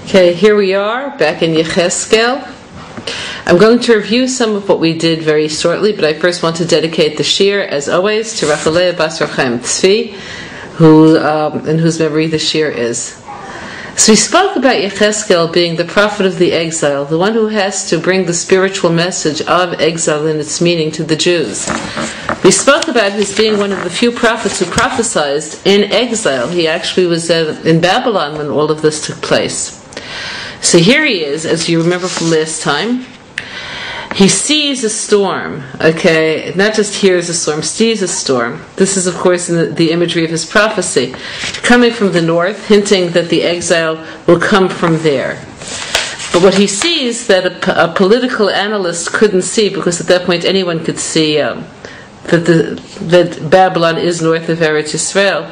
Okay, here we are, back in Yecheskel. I'm going to review some of what we did very shortly, but I first want to dedicate the shir, as always, to Rachalea Bas Rav Chaim Tzvi, in whose memory the shir is. So we spoke about Yecheskel being the prophet of the exile, the one who has to bring the spiritual message of exile and its meaning to the Jews. We spoke about his being one of the few prophets who prophesied in exile. He actually was in Babylon when all of this took place. So here he is, as you remember from last time. He sees a storm, okay? Not just hears a storm, sees a storm. This is, of course, in the imagery of his prophecy. Coming from the north, hinting that the exile will come from there. But what he sees that a political analyst couldn't see, because at that point anyone could see that Babylon is north of Eretz Yisrael.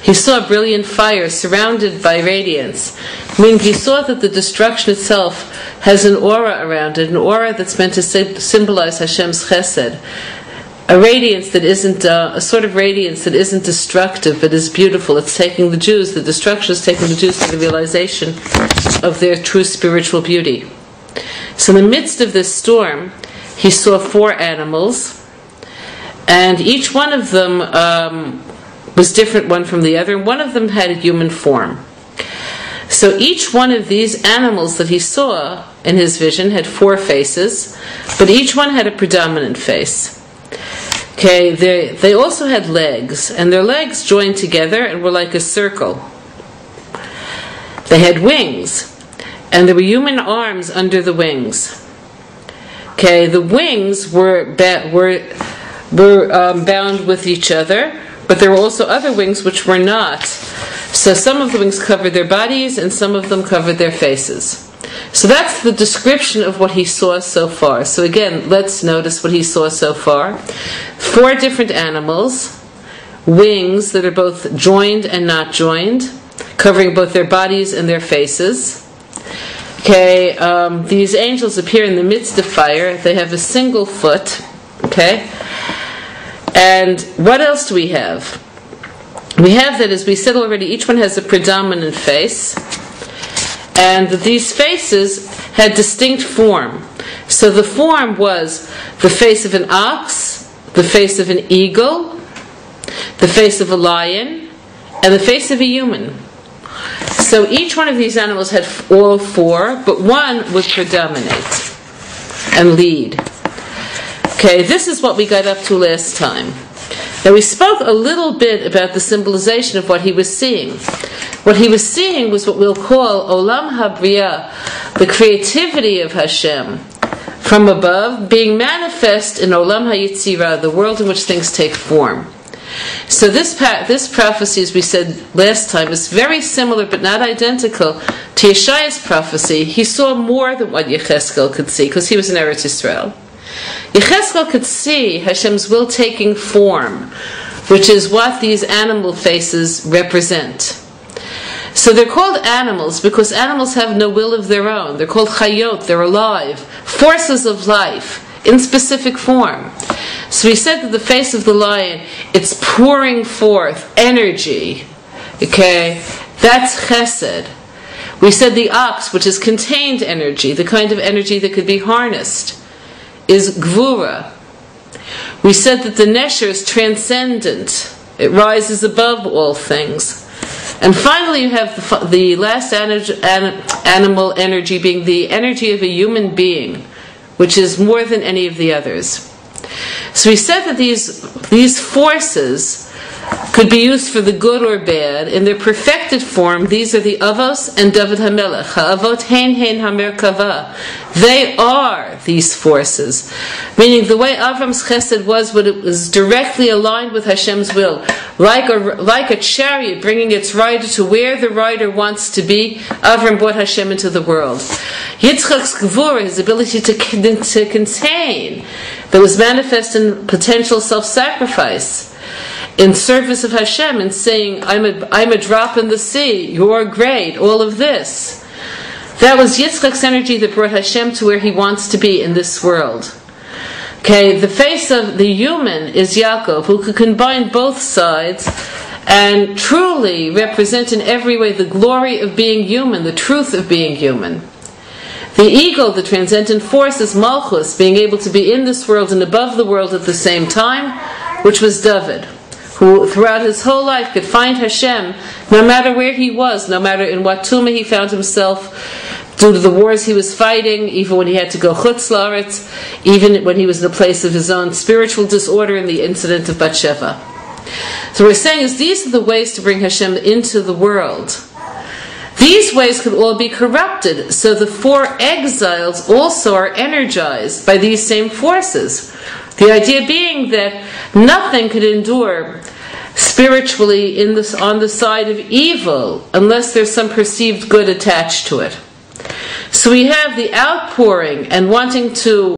He saw a brilliant fire surrounded by radiance. Meaning he saw that the destruction itself has an aura around it, an aura that's meant to symbolize Hashem's chesed. A radiance that isn't, a sort of radiance that isn't destructive, but is beautiful. It's taking the Jews, the destruction is taking the Jews to the realization of their true spiritual beauty. So in the midst of this storm, he saw 4 animals, and each one of them was different one from the other, and one of them had a human form. So each one of these animals that he saw in his vision had 4 faces, but each one had a predominant face. Okay, they also had legs, and their legs joined together and were like a circle. They had wings, and there were human arms under the wings. Okay, the wings were bound with each other, but there were also other wings which were not. So some of the wings covered their bodies and some of them covered their faces. So that's the description of what he saw so far. So again, let's notice what he saw so far. 4 different animals, wings that are both joined and not joined, covering both their bodies and their faces. Okay, these angels appear in the midst of fire. They have a single foot. Okay. And what else do we have? We have that, as we said already, each one has a predominant face, and these faces had distinct form. So the form was the face of an ox, the face of an eagle, the face of a lion, and the face of a human. So each one of these animals had all 4, but one would predominate and lead. Okay, this is what we got up to last time. Now we spoke a little bit about the symbolization of what he was seeing. What he was seeing was what we'll call Olam HaBriyah, the creativity of Hashem from above, being manifest in Olam HaYitzirah, the world in which things take form. So this prophecy, as we said last time, is very similar but not identical to Yeshaya's prophecy. He saw more than what Yecheskel could see, because he was in Eretz Yisrael. Yecheskel could see Hashem's will taking form, which is what these animal faces represent. So they're called animals because animals have no will of their own. They're called chayot, they're alive, forces of life in specific form. So we said that the face of the lion, it's pouring forth energy. Okay, that's chesed. We said the ox, which is contained energy, the kind of energy that could be harnessed, is gvura. We said that the nesher is transcendent. It rises above all things. And finally you have the last animal energy being the energy of a human being, which is more than any of the others. So we said that these forces could be used for the good or bad. In their perfected form, these are the Avos and David HaMelech. Ha'avot hein HaMerkava. They are these forces. Meaning the way Avram's chesed was when it was directly aligned with Hashem's will. Like a chariot bringing its rider to where the rider wants to be, Avram brought Hashem into the world. Yitzchak's gevurah, his ability to contain, that was manifest in potential self-sacrifice, in service of Hashem, and saying, I'm a drop in the sea, you're great, all of this. That was Yitzchak's energy that brought Hashem to where he wants to be in this world. Okay, the face of the human is Yaakov, who could combine both sides and truly represent in every way the glory of being human, the truth of being human. The eagle, the transcendent force, is Malchus, being able to be in this world and above the world at the same time, which was David, who throughout his whole life could find Hashem no matter where he was, no matter in what tumah he found himself, due to the wars he was fighting, even when he had to go chutz la'aretz, even when he was in a place of his own spiritual disorder in the incident of Bathsheba. So what we're saying is these are the ways to bring Hashem into the world. These ways could all be corrupted, so the four exiles also are energized by these same forces. The idea being that nothing could endure spiritually on the side of evil unless there's some perceived good attached to it. So we have the outpouring and wanting to